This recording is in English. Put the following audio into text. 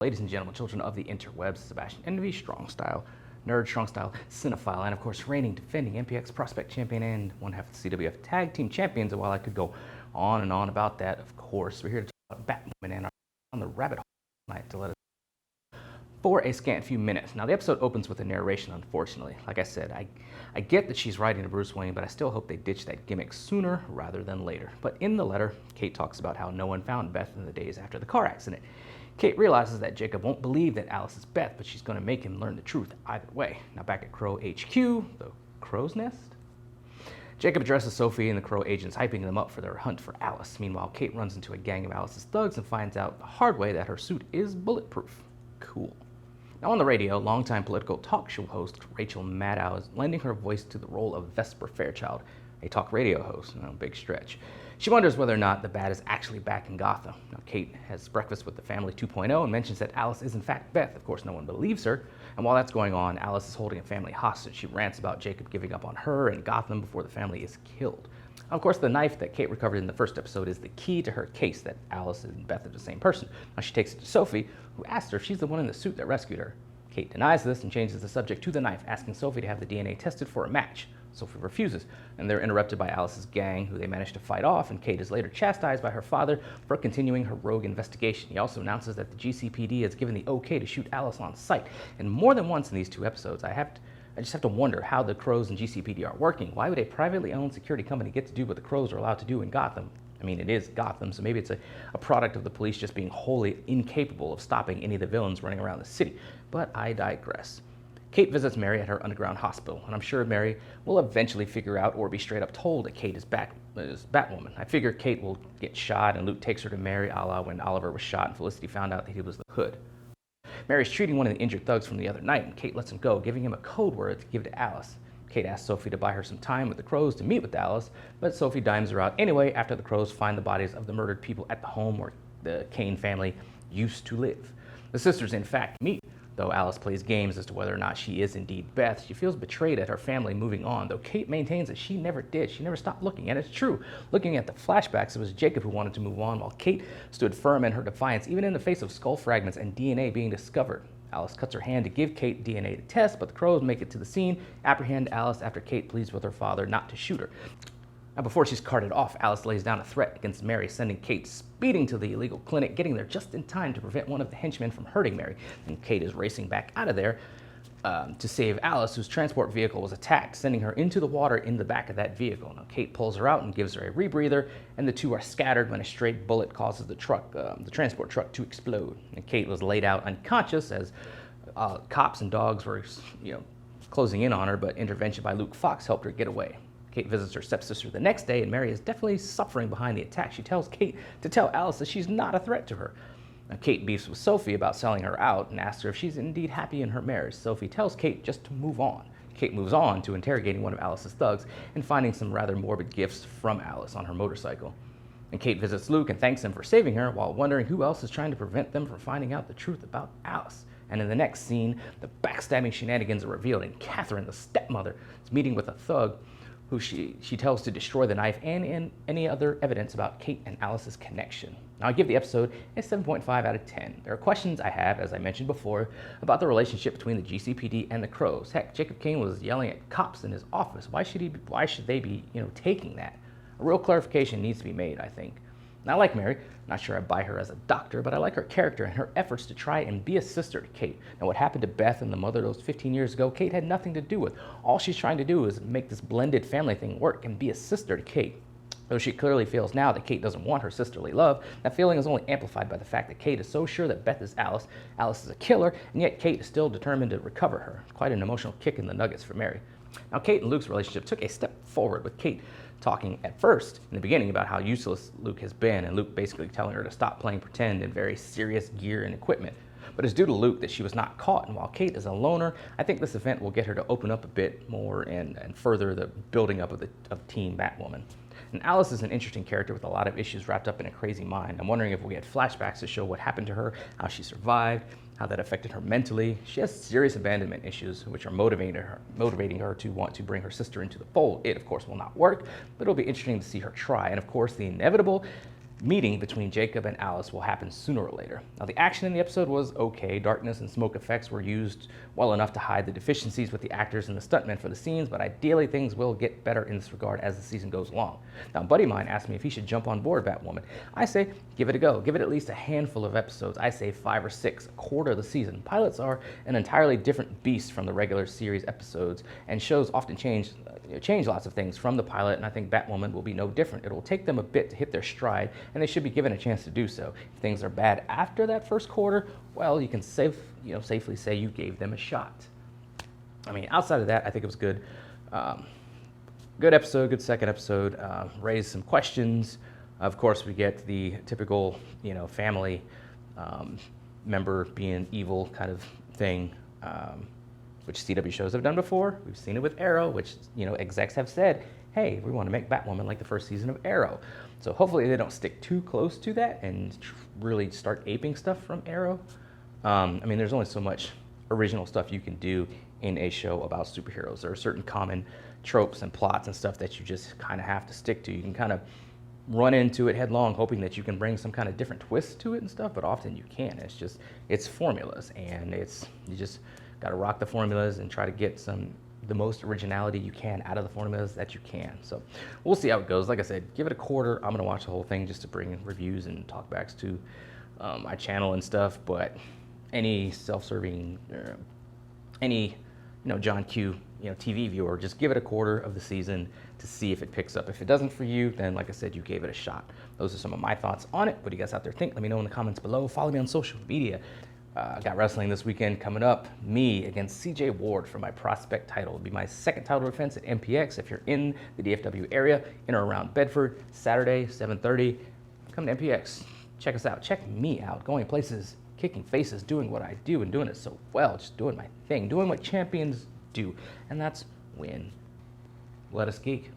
Ladies and gentlemen, children of the interwebs, Sebastian Envy, strong style nerd, strong style cinephile, and of course reigning, defending MPX prospect champion and one half of the CWF tag team champions. And while I could go on and on about that, of course, we're here to talk about Batwoman and on the rabbit hole tonight to let us for a scant few minutes. Now, the episode opens with a narration, unfortunately. Like I said, I get that she's writing to Bruce Wayne, but I still hope they ditch that gimmick sooner rather than later. But in the letter, Kate talks about how no one found Beth in the days after the car accident. Kate realizes that Jacob won't believe that Alice is Beth, but she's going to make him learn the truth either way. Now, back at Crow HQ, the Crow's Nest, Jacob addresses Sophie and the Crow agents, hyping them up for their hunt for Alice. Meanwhile, Kate runs into a gang of Alice's thugs and finds out the hard way that her suit is bulletproof. Cool. Now on the radio, longtime political talk show host Rachel Maddow is lending her voice to the role of Vesper Fairchild, a talk radio host. Big stretch. She wonders whether or not the Bat is actually back in Gotham. Now, Kate has breakfast with the family 2.0 and mentions that Alice is in fact Beth. Of course, no one believes her. And while that's going on, Alice is holding a family hostage. She rants about Jacob giving up on her and Gotham before the family is killed. Of course, the knife that Kate recovered in the first episode is the key to her case that Alice and Beth are the same person. Now, she takes it to Sophie, who asks her if she's the one in the suit that rescued her. Kate denies this and changes the subject to the knife, asking Sophie to have the DNA tested for a match. Sophie refuses, and they're interrupted by Alice's gang, who they manage to fight off, and Kate is later chastised by her father for continuing her rogue investigation. He also announces that the GCPD has given the okay to shoot Alice on sight. And more than once in these two episodes, I just have to wonder how the Crows and GCPD are working. Why would a privately owned security company get to do what the Crows are allowed to do in Gotham? I mean, it is Gotham, so maybe it's a product of the police just being wholly incapable of stopping any of the villains running around the city. But I digress. Kate visits Mary at her underground hospital, and I'm sure Mary will eventually figure out or be straight up told that Kate is Batwoman. I figure Kate will get shot and Luke takes her to Mary, a la when Oliver was shot and Felicity found out that he was the Hood. Mary's treating one of the injured thugs from the other night, and Kate lets him go, giving him a code word to give to Alice. Kate asks Sophie to buy her some time with the Crows to meet with Alice, but Sophie dimes her out anyway after the Crows find the bodies of the murdered people at the home where the Kane family used to live. The sisters, in fact, meet. Though Alice plays games as to whether or not she is indeed Beth, she feels betrayed at her family moving on, though Kate maintains that she never did. She never stopped looking, and it's true. Looking at the flashbacks, it was Jacob who wanted to move on, while Kate stood firm in her defiance, even in the face of skull fragments and DNA being discovered. Alice cuts her hand to give Kate DNA to test, but the Crows make it to the scene, apprehend Alice after Kate pleads with her father not to shoot her. Now, before she's carted off, Alice lays down a threat against Mary, sending Kate speeding to the illegal clinic, getting there just in time to prevent one of the henchmen from hurting Mary. And Kate is racing back out of there to save Alice, whose transport vehicle was attacked, sending her into the water in the back of that vehicle. Now, Kate pulls her out and gives her a rebreather, and the two are scattered when a stray bullet causes the transport truck to explode. And Kate was laid out unconscious as cops and dogs were, closing in on her, but intervention by Luke Fox helped her get away. Kate visits her stepsister the next day, and Mary is definitely suffering behind the attack. She tells Kate to tell Alice that she's not a threat to her. Now, Kate beefs with Sophie about selling her out and asks her if she's indeed happy in her marriage. Sophie tells Kate just to move on. Kate moves on to interrogating one of Alice's thugs and finding some rather morbid gifts from Alice on her motorcycle. And Kate visits Luke and thanks him for saving her while wondering who else is trying to prevent them from finding out the truth about Alice. And in the next scene, the backstabbing shenanigans are revealed, and Catherine, the stepmother, is meeting with a thug who she tells to destroy the knife and any other evidence about Kate and Alice's connection. Now, I give the episode a 7.5 out of 10. There are questions I have, as I mentioned before, about the relationship between the GCPD and the Crows. Heck, Jacob Kane was yelling at cops in his office. Why should they be, taking that? A real clarification needs to be made, I think. And I like Mary. Not sure I buy her as a doctor, but I like her character and her efforts to try and be a sister to Kate. Now, what happened to Beth and the mother those 15 years ago, Kate had nothing to do with. All she's trying to do is make this blended family thing work and be a sister to Kate. Though she clearly feels now that Kate doesn't want her sisterly love, that feeling is only amplified by the fact that Kate is so sure that Beth is Alice, Alice is a killer, and yet Kate is still determined to recover her. Quite an emotional kick in the nuggets for Mary. Now, Kate and Luke's relationship took a step forward, with Kate talking at first, in the beginning, about how useless Luke has been, and Luke basically telling her to stop playing pretend in very serious gear and equipment. But it's due to Luke that she was not caught, and while Kate is a loner, I think this event will get her to open up a bit more and further the building up of Team Batwoman. And Alice is an interesting character with a lot of issues wrapped up in a crazy mind. I'm wondering if we get flashbacks to show what happened to her, how she survived, how that affected her mentally. She has serious abandonment issues, which are motivating her to want to bring her sister into the fold. It, of course, will not work, but it'll be interesting to see her try. And, of course, the inevitable meeting between Jacob and Alice will happen sooner or later. Now, the action in the episode was okay. Darkness and smoke effects were used well enough to hide the deficiencies with the actors and the stuntmen for the scenes, but ideally things will get better in this regard as the season goes along. Now, a buddy of mine asked me if he should jump on board Batwoman. I say, give it a go. Give it at least a handful of episodes. I say 5 or 6, a quarter of the season. Pilots are an entirely different beast from the regular series episodes, and shows often change lots of things from the pilot, and I think Batwoman will be no different. It will take them a bit to hit their stride, and they should be given a chance to do so. If things are bad after that first quarter, well, you can safely say you gave them a shot. I mean, outside of that, I think it was good. Good episode, good second episode. Raised some questions. Of course, we get the typical, family member being evil kind of thing, which CW shows have done before. We've seen it with Arrow, which, execs have said, hey, we want to make Batwoman like the first season of Arrow. So hopefully they don't stick too close to that and really start aping stuff from Arrow. There's only so much original stuff you can do in a show about superheroes. There are certain common tropes and plots and stuff that you just kind of have to stick to. You can kind of run into it headlong hoping that you can bring some kind of different twist to it and stuff, but often you can't. It's formulas, and you just got to rock the formulas and try to get the most originality you can out of the formulas that you can. So we'll see how it goes. Like I said, give it a quarter. I'm going to watch the whole thing just to bring in reviews and talkbacks to my channel and stuff, but any self-serving, any John Q TV viewer, just give it a quarter of the season to see if it picks up. If it doesn't for you, then like I said, you gave it a shot. Those are some of my thoughts on it. What do you guys out there think? Let me know in the comments below. Follow me on social media. Got wrestling this weekend coming up. Me against CJ Ward for my prospect title. It'll be my second title defense at MPX. If you're in the DFW area, in or around Bedford, Saturday, 7:30, come to MPX. Check us out. Check me out. Going places, kicking faces, doing what I do, and doing it so well. Just doing my thing. Doing what champions do. And that's win. Let us geek.